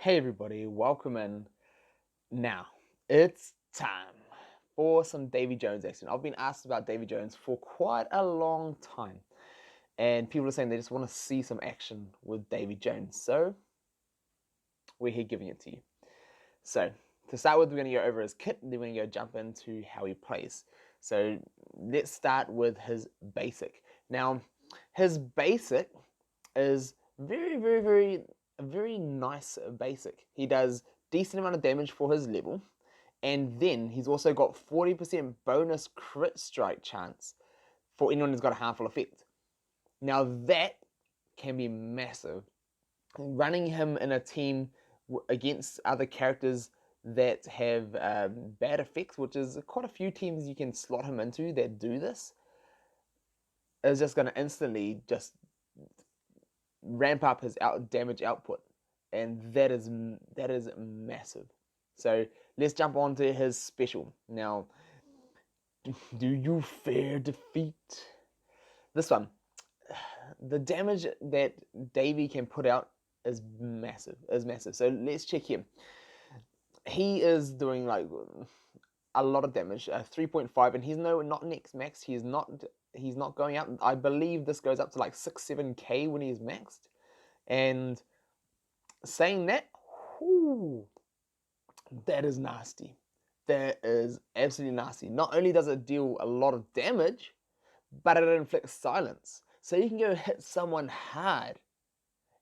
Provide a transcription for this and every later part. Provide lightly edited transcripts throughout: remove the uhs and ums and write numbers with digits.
Hey everybody, welcome in. Now, it's time for some Davy Jones action. I've been asked about Davy Jones for quite a long time, and people are saying they just want to see some action with Davy Jones, so we're here giving it to you. So, to start with, we're going to go over his kit, and then we're going to go jump into how he plays. So, let's start with his basic. Now, his basic is very nice basic. He does decent amount of damage for his level, and then he's also got 40% bonus crit strike chance for anyone who's got a harmful effect. Now that can be massive. Running him in a team against other characters that have bad effects, which is quite a few teams you can slot him into that do this, is just going to instantly just ramp up his damage output, and that is massive. So let's jump on to his special. Now, do you fear defeat? This one, the damage that Davy can put out is massive. So let's check him. He is doing like a lot of damage, 3.5, and he's not next max. He's not going up. I believe this goes up to like 6-7k when he's maxed. And saying that, whoo, that is nasty. That is absolutely nasty. Not only does it deal a lot of damage, but it inflicts silence. So you can go hit someone hard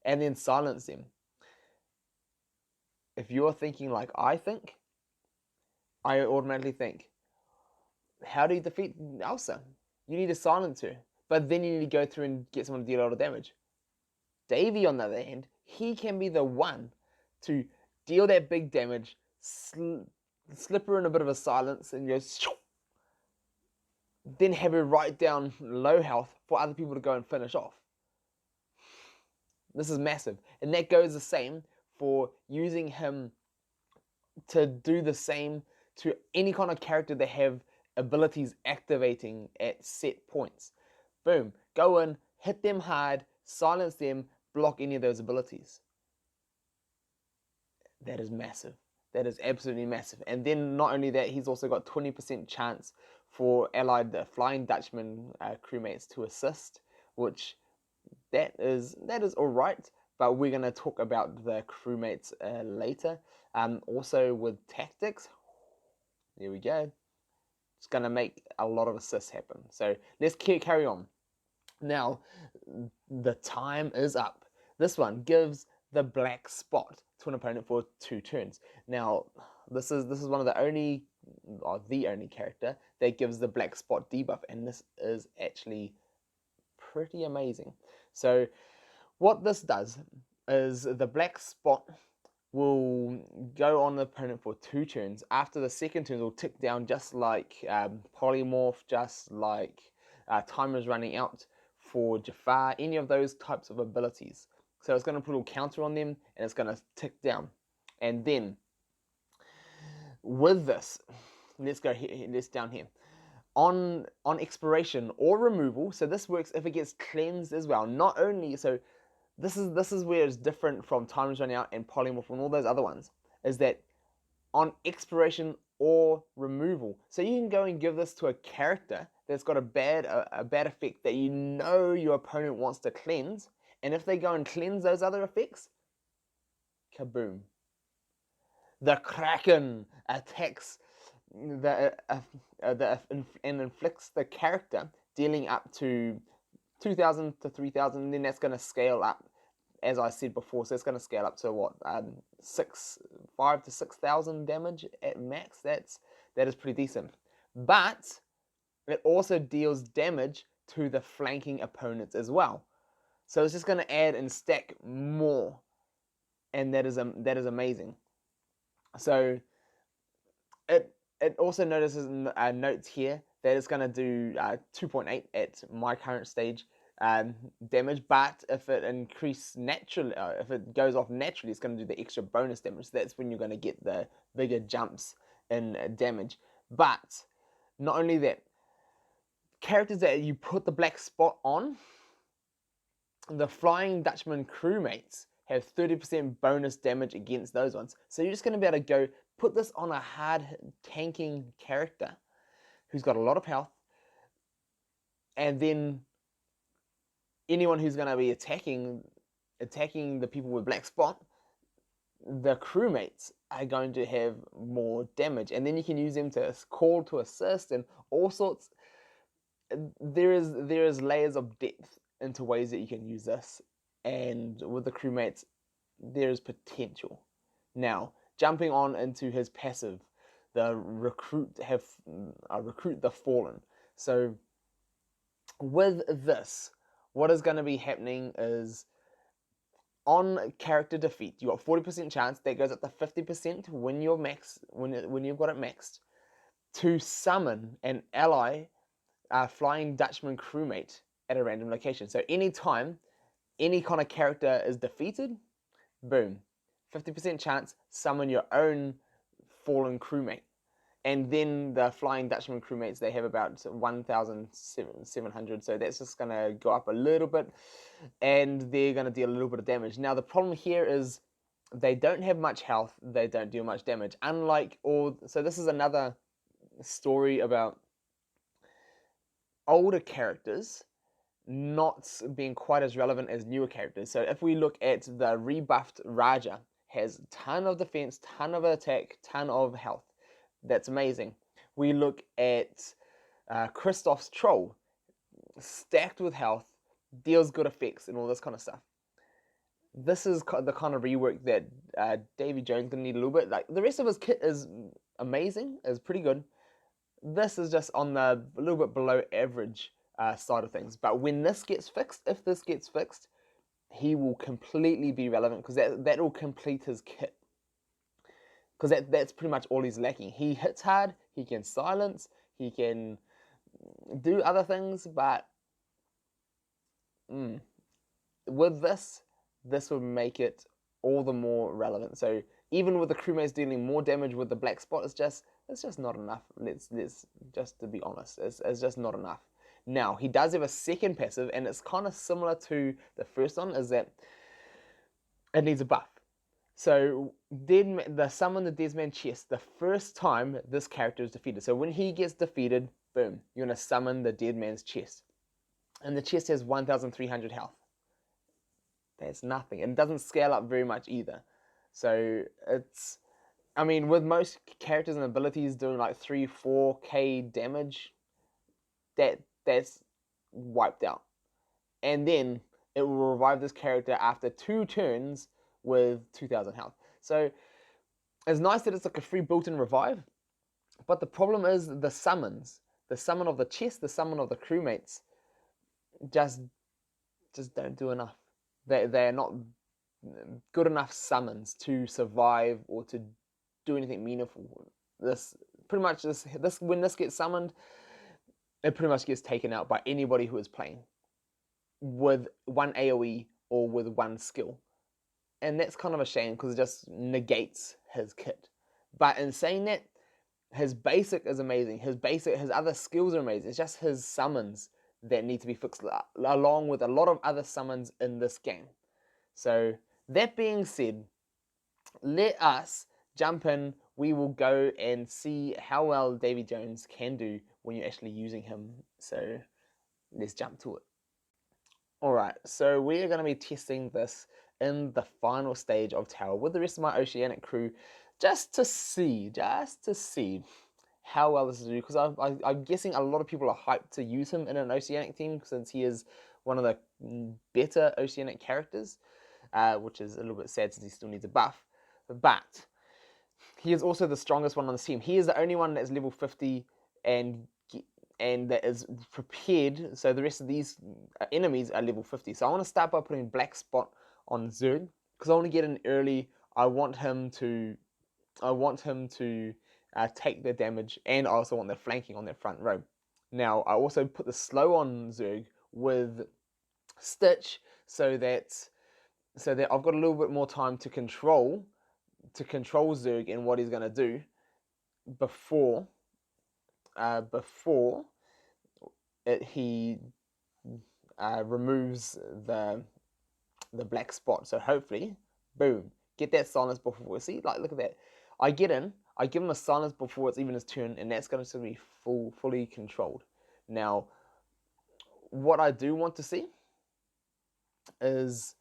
and then silence them. If you're thinking like I think, I automatically think, how do you defeat Elsa? You need to silence her, but then you need to go through and get someone to deal a lot of damage. Davy, on the other hand, he can be the one to deal that big damage, slip her in a bit of a silence, and just then have her right down low health for other people to go and finish off. This is massive, and that goes the same for using him to do the same to any kind of character that have abilities activating at set points. Boom, go in, hit them hard, silence them, block any of those abilities. That is massive. That is absolutely massive. And then not only that, he's also got 20% chance for allied Flying Dutchman crewmates to assist, which that is all right. But we're going to talk about the crewmates later. Also with tactics, there we go. It's going to make a lot of assists happen. So let's carry on. Now, the time is up. This one gives the black spot to an opponent for 2 turns. Now, this is one of the only character that gives the black spot debuff, and this is actually pretty amazing. So, what this does is the black spot will go on the opponent for 2 turns. After the second turn, it will tick down just like Polymorph, just like Time is Running Out for Jafar, any of those types of abilities. So it's going to put a little counter on them, and it's going to tick down. And then with this, let's go here, let's down here. On expiration or removal, so this works if it gets cleansed as well. Not only, so this is where it's different from Time is Running Out and Polymorph and all those other ones, is that on expiration or removal. So you can go and give this to a character that's got a bad effect that you know your opponent wants to cleanse, and if they go and cleanse those other effects, kaboom. The Kraken attacks and inflicts the character, dealing up to 2,000 to 3,000, and then that's going to scale up, as I said before. So it's going to scale up to what, 5 to 6,000 damage at max. That is pretty decent. But it also deals damage to the flanking opponents as well. So it's just going to add and stack more, and that is amazing. So it also notices notes here that it's going to do 2.8 at my current stage damage, but if it increases naturally, if it goes off naturally, it's going to do the extra bonus damage. So that's when you're going to get the bigger jumps in damage. But not only that, characters that you put the black spot on, the Flying Dutchman crewmates have 30% bonus damage against those ones. So you're just going to be able to go put this on a hard tanking character who's got a lot of health, and then anyone who's going to be attacking the people with black spot, the crewmates are going to have more damage, and then you can use them to call to assist and all sorts. There is layers of depth into ways that you can use this, and with the crewmates, there is potential. Now, jumping on into his passive, the recruit the fallen. So with this, what is going to be happening is, on character defeat, you got 40% chance, that goes up to 50% when you've got it maxed, to summon an ally Flying Dutchman crewmate at a random location. So anytime any kind of character is defeated, boom, 50% chance, summon your own fallen crewmate. And then the Flying Dutchman crewmates, they have about 1,700, so that's just going to go up a little bit, and they're going to deal a little bit of damage. Now, the problem here is they don't have much health, they don't deal much damage, unlike so this is another story about older characters not being quite as relevant as newer characters. So if we look at the rebuffed Raja, has ton of defense, ton of attack, ton of health. That's amazing. We look at Christoph's Troll, stacked with health, deals good effects and all this kind of stuff. This is the kind of rework that Davy Jones gonna need a little bit. Like, the rest of his kit is amazing, is pretty good. This is just on the a little bit below average side of things. But when this gets fixed, if this gets fixed, he will completely be relevant, because that will complete his kit. Because that's pretty much all he's lacking. He hits hard, he can silence, he can do other things, but with this would make it all the more relevant. So even with the crewmates dealing more damage with the black spot, it's just not enough. Let's just, to be honest, it's just not enough. Now, he does have a second passive, and it's kind of similar to the first one, is that it needs a buff. So the summon the Deadman's chest, the first time this character is defeated. So when he gets defeated, boom, you're going to summon the Deadman's chest. And the chest has 1,300 health. That's nothing. And it doesn't scale up very much either. So it's, I mean, with most characters and abilities doing like 3-4k damage, that's wiped out. And then it will revive this character after 2 turns with 2,000 health. So it's nice that it's like a free built-in revive, but the problem is the summons. The summon of the chest, the summon of the crewmates just don't do enough. They're not good enough summons to survive or to do anything meaningful. This pretty much when this gets summoned, it pretty much gets taken out by anybody who is playing with 1 AoE or with 1 skill. And that's kind of a shame, because it just negates his kit. But in saying that, his basic is amazing. His other skills are amazing. It's just his summons that need to be fixed, along with a lot of other summons in this game. So that being said, let us jump in. We will go and see how well Davy Jones can do when you're actually using him. So let's jump to it. Alright, so we are going to be testing this in the final stage of Tower with the rest of my Oceanic crew, just to see how well this is doing, because I'm guessing a lot of people are hyped to use him in an Oceanic team, since he is one of the better Oceanic characters, which is a little bit sad since he still needs a buff. But he is also the strongest one on the team. He is the only one that's level 50 and that is prepared, so the rest of these enemies are level 50. So I want to start by putting Black Spot on Zurg, because I want to get in early. I want him to take the damage, and I also want the flanking on that front row. Now, I also put the slow on Zurg with Stitch, so that I've got a little bit more time to control Zurg and what he's going to do before he removes the the black spot. So hopefully, boom, get that silence before. See, like, look at that. I get in, I give him a silence before it's even his turn, and that's going to be fully controlled. Now, what I do want to see is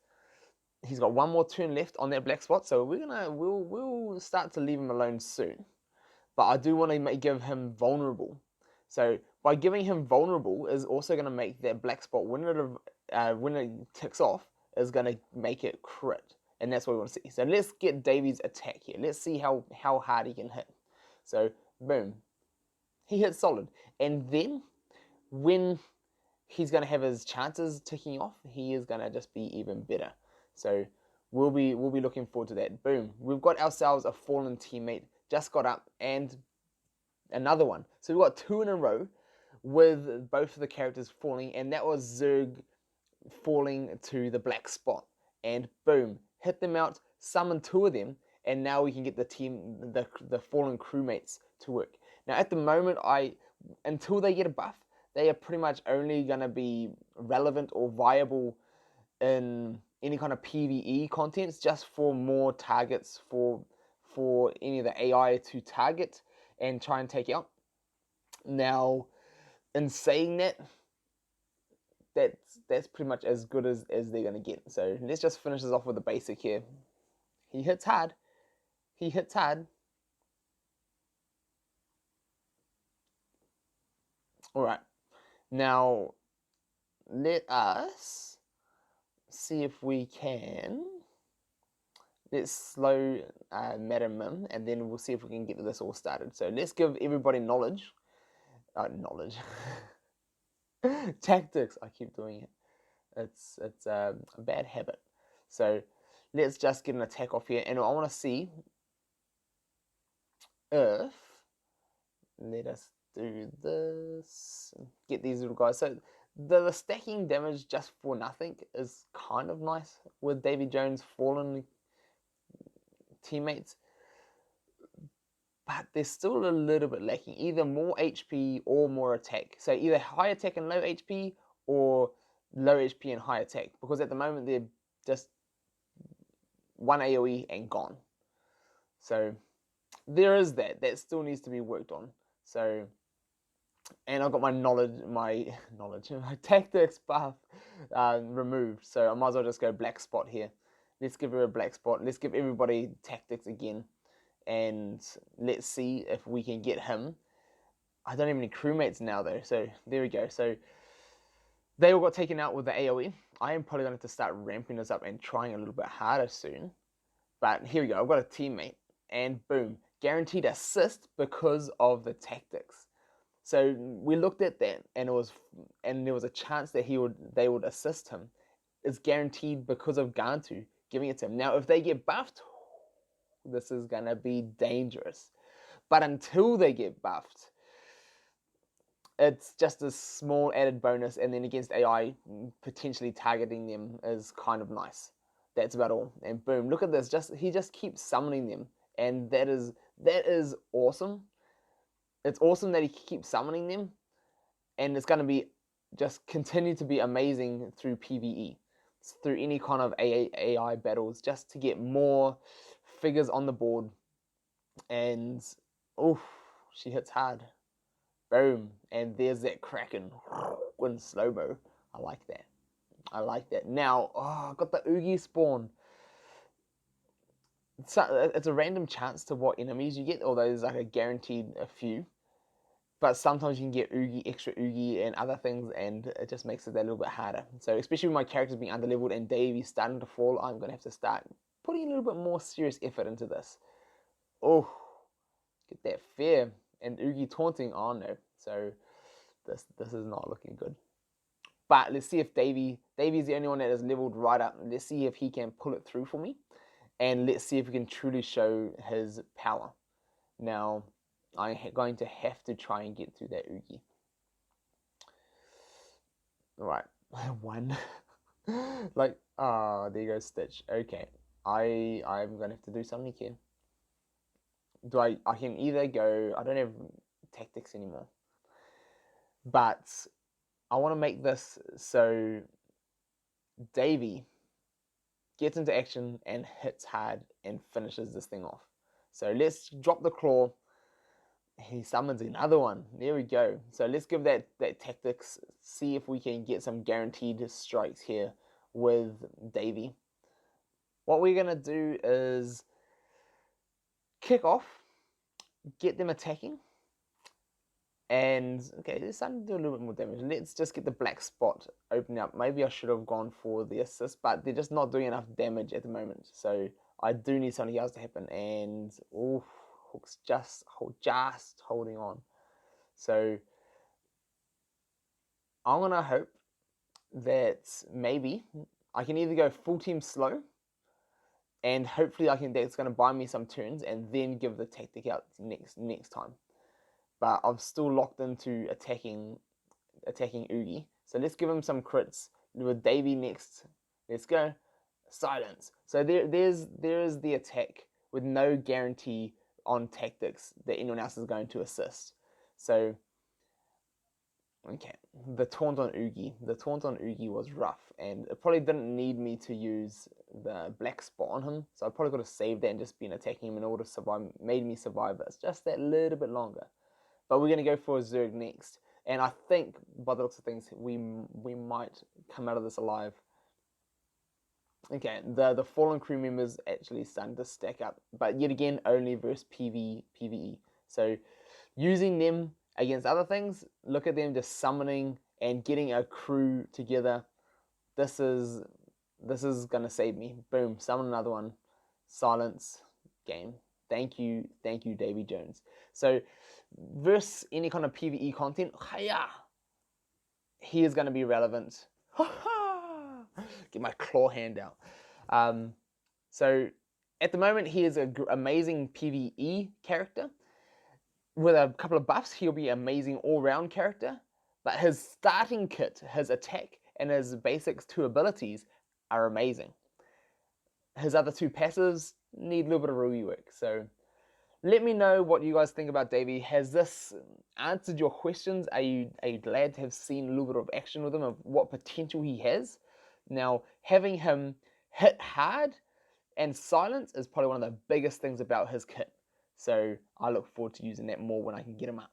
he's got one more turn left on that black spot, so we'll start to leave him alone soon. But I do want to give him vulnerable. So by giving him vulnerable is also going to make that black spot, when it ticks off, is going to make it crit. And that's what we want to see. So let's get Davy's attack here. Let's see how hard he can hit. So boom, he hits solid. And then when he's going to have his chances ticking off, he is going to just be even better. So we'll be looking forward to that. Boom, we've got ourselves a fallen teammate, just got up, and another one. So we've got 2 in a row with both of the characters falling, and that was Zurg falling to the black spot. And boom, hit them out, summon 2 of them, and now we can get the fallen crewmates to work. Now at the moment, until they get a buff, they are pretty much only going to be relevant or viable in any kind of PvE contents, just for more targets for any of the AI to target and try and take out. Now, in saying that, that's pretty much as good as they're going to get. So let's just finish this off with the basic here. He hits hard. He hits hard. All right. Now, let us see if we can. Let's slow Madam Mim, and then we'll see if we can get this all started. So let's give everybody knowledge. Knowledge. Tactics. I keep doing it. It's a bad habit. So let's just get an attack off here, and I want to see if, let us do this, get these little guys. So the stacking damage just for nothing is kind of nice with Davy Jones' fallen teammates, but they're still a little bit lacking. Either more HP or more attack. So either high attack and low HP, or low HP and high attack, because at the moment they're just 1 AoE and gone. So there is that still needs to be worked on. So, and I've got my my tactics buff removed, so I might as well just go black spot here. Let's give her a black spot. Let's give everybody tactics again, and let's see if we can get him. I don't have any crewmates now though, so there we go. So they all got taken out with the AoE. I am probably going to start ramping this up and trying a little bit harder soon. But here we go. I've got a teammate, and boom, guaranteed assist because of the tactics. So we looked at that, and there was a chance that they would assist him. It's guaranteed because of Gantu giving it to him. Now, if they get buffed, this is gonna be dangerous. But until they get buffed, it's just a small added bonus, and then against AI, potentially targeting them is kind of nice. That's about all. And boom, look at this. He just keeps summoning them, and that is awesome. It's awesome that he keeps summoning them, and it's going to be just continue to be amazing through PvE, through any kind of AI battles, just to get more figures on the board. And oof, she hits hard. Boom, and there's that Kraken in slow-mo. I like that. I like that. Now, I got the Oogie spawn. It's a random chance to what enemies you get, although there's like a guaranteed a few. But sometimes you can get Oogie, extra Oogie, and other things, and it just makes it a little bit harder. So especially with my characters being underleveled and Davy starting to fall, I'm going to have to start putting a little bit more serious effort into this. Oh, get that fear. And Oogie taunting, oh no. So this is not looking good. But let's see if Davy's the only one that is leveled right up. Let's see if he can pull it through for me. And let's see if we can truly show his power. Now, I'm going to have to try and get through that Oogie. Alright, 1. Like, there you go, Stitch. Okay, I'm going to have to do something here. I can either go, I don't have tactics anymore. But I want to make this so Davy gets into action and hits hard and finishes this thing off. So let's drop the claw. He summons another one. There we go. So let's give that tactics, see if we can get some guaranteed strikes here with Davy. What we're going to do is kick off, get them attacking, and okay, it's starting to do a little bit more damage. Let's just get the black spot opening up. Maybe I should have gone for the assist, but they're just not doing enough damage at the moment. So I do need something else to happen. And oof, Hook's just holding on. So I'm gonna hope that maybe I can either go full team slow, and hopefully that's gonna buy me some turns, and then give the tactic out next time. But I'm still locked into attacking Oogie. So let's give him some crits with Davy next. Let's go. Silence. So there's the attack with no guarantee on tactics that anyone else is going to assist. So okay, the taunt on Oogie. The taunt on Oogie was rough, and it probably didn't need me to use the black spot on him. So I probably could have saved that and just been attacking him in order to survive. Made me survive it just that little bit longer. But we're going to go for a Zurg next. And I think, by the looks of things, we might come out of this alive. Okay, the fallen crew members actually starting to stack up. But yet again, only versus PvE. So using them against other things, look at them just summoning and getting a crew together. This is going to save me. Boom, summon another one. Silence, game. Thank you, Davy Jones. So, versus any kind of PvE content, he is going to be relevant. Get my claw hand out. So, at the moment, he is an amazing PvE character. With a couple of buffs, he'll be an amazing all-round character. But his starting kit, his attack, and his basics 2 abilities are amazing. His other 2 passives need a little bit of roogie work. So let me know what you guys think about Davy. Has this answered your questions? Are you glad to have seen a little bit of action with him, of what potential he has? Now, having him hit hard and silence is probably one of the biggest things about his kit. So I look forward to using that more when I can get him up.